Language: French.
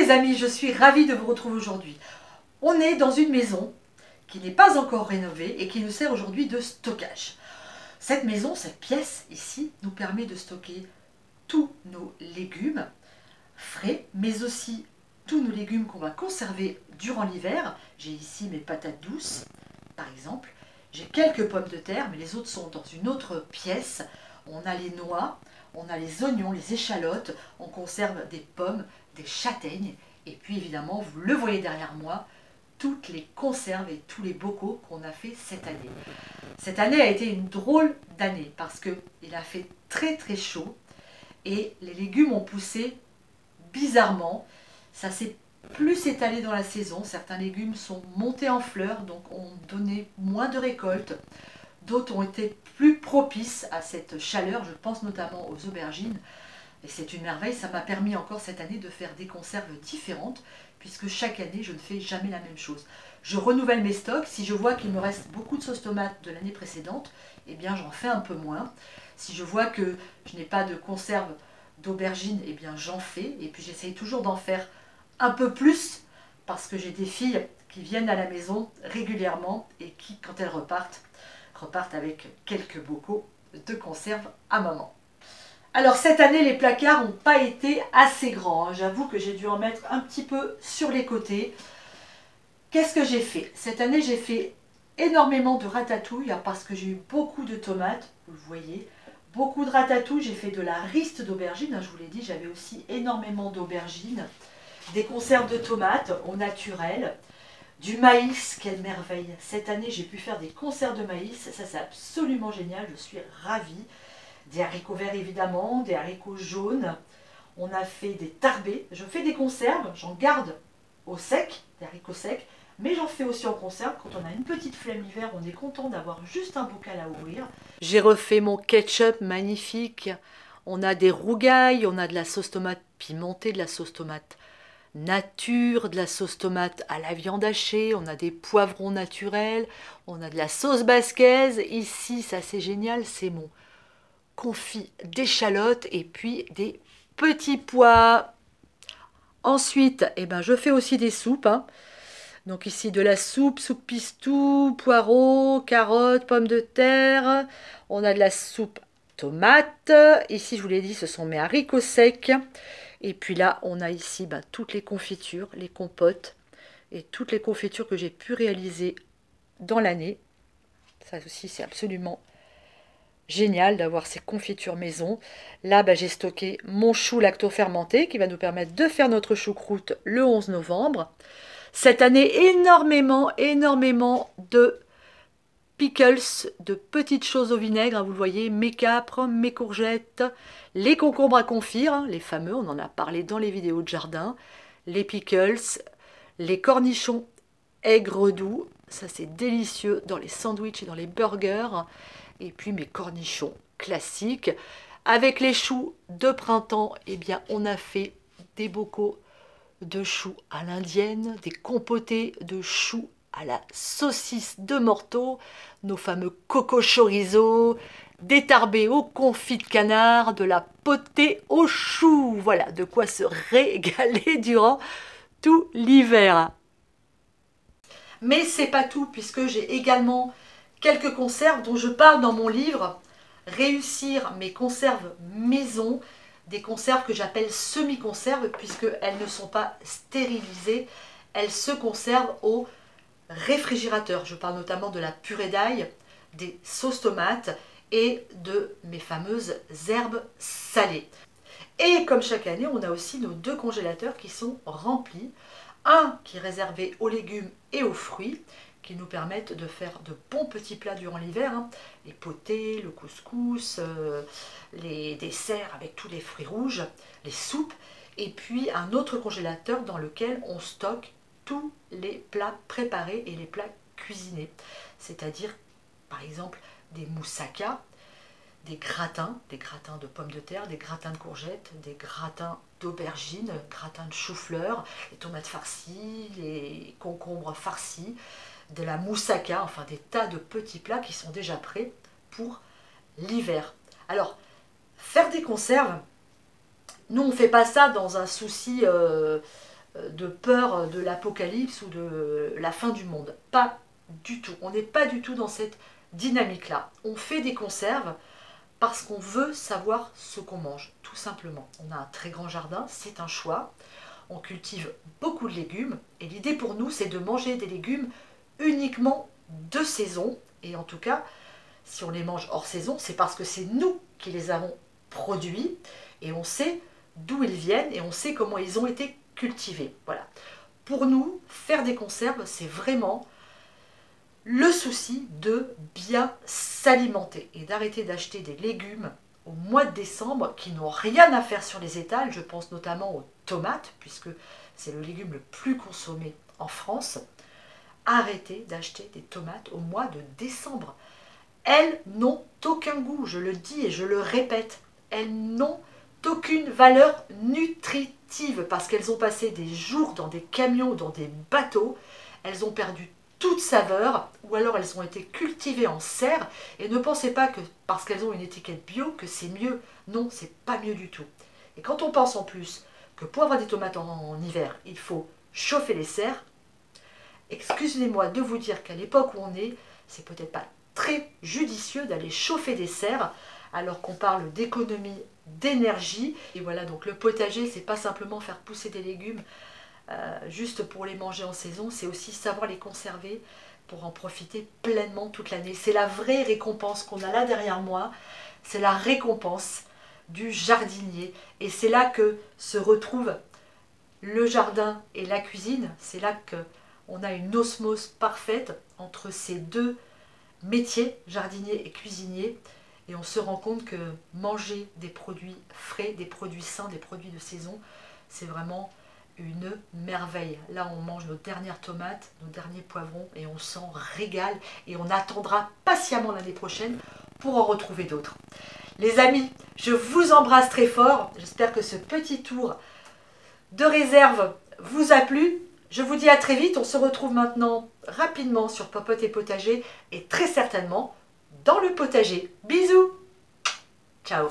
les amis, je suis ravie de vous retrouver aujourd'hui. On est dans une maison qui n'est pas encore rénovée et qui nous sert aujourd'hui de stockage. Cette maison, cette pièce ici, nous permet de stocker tous nos légumes frais, mais aussi tous nos légumes qu'on va conserver durant l'hiver. J'ai ici mes patates douces, par exemple. J'ai quelques pommes de terre, mais les autres sont dans une autre pièce. On a les noix, on a les oignons, les échalotes, on conserve des pommes, des châtaignes, et puis évidemment, vous le voyez derrière moi, toutes les conserves et tous les bocaux qu'on a fait cette année. Cette année a été une drôle d'année parce qu'il a fait très très chaud et les légumes ont poussé bizarrement. Ça s'est plus étalé dans la saison. Certains légumes sont montés en fleurs, donc ont donné moins de récoltes. D'autres ont été plus propices à cette chaleur. Je pense notamment aux aubergines. Et c'est une merveille. Ça m'a permis encore cette année de faire des conserves différentes, puisque chaque année, je ne fais jamais la même chose. Je renouvelle mes stocks. Si je vois qu'il me reste beaucoup de sauce tomate de l'année précédente, eh bien j'en fais un peu moins. Si je vois que je n'ai pas de conserve d'aubergines, eh bien j'en fais. Et puis j'essaye toujours d'en faire un peu plus, parce que j'ai des filles qui viennent à la maison régulièrement et qui, quand elles repartent avec quelques bocaux de conserve à maman. Alors cette année, les placards n'ont pas été assez grands. J'avoue que j'ai dû en mettre un petit peu sur les côtés. Qu'est-ce que j'ai fait? Cette année, j'ai fait énormément de ratatouille parce que j'ai eu beaucoup de tomates, vous le voyez. Beaucoup de ratatouille, j'ai fait de la riste d'aubergines. Je vous l'ai dit, j'avais aussi énormément d'aubergines. Des conserves de tomates au naturel. Du maïs, quelle merveille! Cette année, j'ai pu faire des conserves de maïs. Ça, c'est absolument génial. Je suis ravie. Des haricots verts évidemment, des haricots jaunes. On a fait des tarbés. Je fais des conserves, j'en garde au sec, des haricots secs, mais j'en fais aussi en conserve. Quand on a une petite flemme l'hiver, on est content d'avoir juste un bocal à ouvrir. J'ai refait mon ketchup magnifique. On a des rougailles, on a de la sauce tomate pimentée, de la sauce tomate nature, de la sauce tomate à la viande hachée, on a des poivrons naturels, on a de la sauce basquaise. Ici, ça c'est génial, c'est mon confit d'échalotes et puis des petits pois. Ensuite, eh ben, je fais aussi des soupes. Donc ici de la soupe, soupe pistou, poireaux, carottes, pommes de terre. On a de la soupe tomate. Ici, je vous l'ai dit, ce sont mes haricots secs. Et puis là, on a ici toutes les confitures, les compotes et toutes les confitures que j'ai pu réaliser dans l'année. Ça aussi, c'est absolument génial d'avoir ces confitures maison. Là, j'ai stocké mon chou lacto-fermenté qui va nous permettre de faire notre choucroute le 11 novembre. Cette année, énormément de pickles, de petites choses au vinaigre. Vous le voyez, mes capres, mes courgettes, les concombres à confire, les fameux, on en a parlé dans les vidéos de jardin, les pickles, les cornichons aigre doux, ça c'est délicieux dans les sandwichs et dans les burgers. Et puis mes cornichons classiques. Avec les choux de printemps, eh bien, on a fait des bocaux de choux à l'indienne, des compotés de choux à la saucisse de Morteau, nos fameux coco chorizo, des tarbés au confit de canard, de la potée au chou. Voilà, de quoi se régaler durant tout l'hiver. Mais c'est pas tout, puisque j'ai également quelques conserves dont je parle dans mon livre « Réussir mes conserves maison », des conserves que j'appelle semi-conserves, puisqu'elles ne sont pas stérilisées, elles se conservent au réfrigérateur. Je parle notamment de la purée d'ail, des sauces tomates et de mes fameuses herbes salées. Et comme chaque année, on a aussi nos deux congélateurs qui sont remplis. Un qui est réservé aux légumes et aux fruits, qui nous permettent de faire de bons petits plats durant l'hiver, les potées, le couscous, les desserts avec tous les fruits rouges, les soupes, et puis un autre congélateur dans lequel on stocke tous les plats préparés et les plats cuisinés, c'est-à-dire par exemple des moussaka, des gratins de pommes de terre, des gratins de courgettes, des gratins d'aubergines, gratins de chou-fleur, les tomates farcies, les concombres farcis, de la moussaka, enfin des tas de petits plats qui sont déjà prêts pour l'hiver. Alors, faire des conserves, nous on ne fait pas ça dans un souci de peur de l'apocalypse ou de la fin du monde. Pas du tout. On n'est pas du tout dans cette dynamique-là. On fait des conserves parce qu'on veut savoir ce qu'on mange, tout simplement. On a un très grand jardin, c'est un choix. On cultive beaucoup de légumes et l'idée pour nous, c'est de manger des légumes uniquement de saison. Et en tout cas, si on les mange hors saison, c'est parce que c'est nous qui les avons produits et on sait d'où ils viennent et on sait comment ils ont été cultivés. Voilà. Pour nous, faire des conserves, c'est vraiment le souci de bien s'alimenter et d'arrêter d'acheter des légumes au mois de décembre qui n'ont rien à faire sur les étals. Je pense notamment aux tomates, puisque c'est le légume le plus consommé en France. Arrêtez d'acheter des tomates au mois de décembre. Elles n'ont aucun goût, je le dis et je le répète. Elles n'ont aucune valeur nutritive parce qu'elles ont passé des jours dans des camions, dans des bateaux. Elles ont perdu toute saveur, ou alors elles ont été cultivées en serre, et ne pensez pas que parce qu'elles ont une étiquette bio que c'est mieux. Non, c'est pas mieux du tout. Et quand on pense en plus que pour avoir des tomates en hiver, il faut chauffer les serres, excusez-moi de vous dire qu'à l'époque où on est, c'est peut-être pas très judicieux d'aller chauffer des serres, alors qu'on parle d'économie d'énergie. Et voilà, donc le potager, c'est pas simplement faire pousser des légumes, juste pour les manger en saison, c'est aussi savoir les conserver pour en profiter pleinement toute l'année. C'est la vraie récompense qu'on a là derrière moi, c'est la récompense du jardinier. Et c'est là que se retrouvent le jardin et la cuisine, c'est là qu'on a une osmose parfaite entre ces deux métiers, jardinier et cuisinier, et on se rend compte que manger des produits frais, des produits sains, des produits de saison, c'est vraiment une merveille. Là, on mange nos dernières tomates, nos derniers poivrons et on s'en régale et on attendra patiemment l'année prochaine pour en retrouver d'autres. Les amis, je vous embrasse très fort. J'espère que ce petit tour de réserve vous a plu. Je vous dis à très vite. On se retrouve maintenant rapidement sur Popote et Potager et très certainement dans le potager. Bisous. Ciao.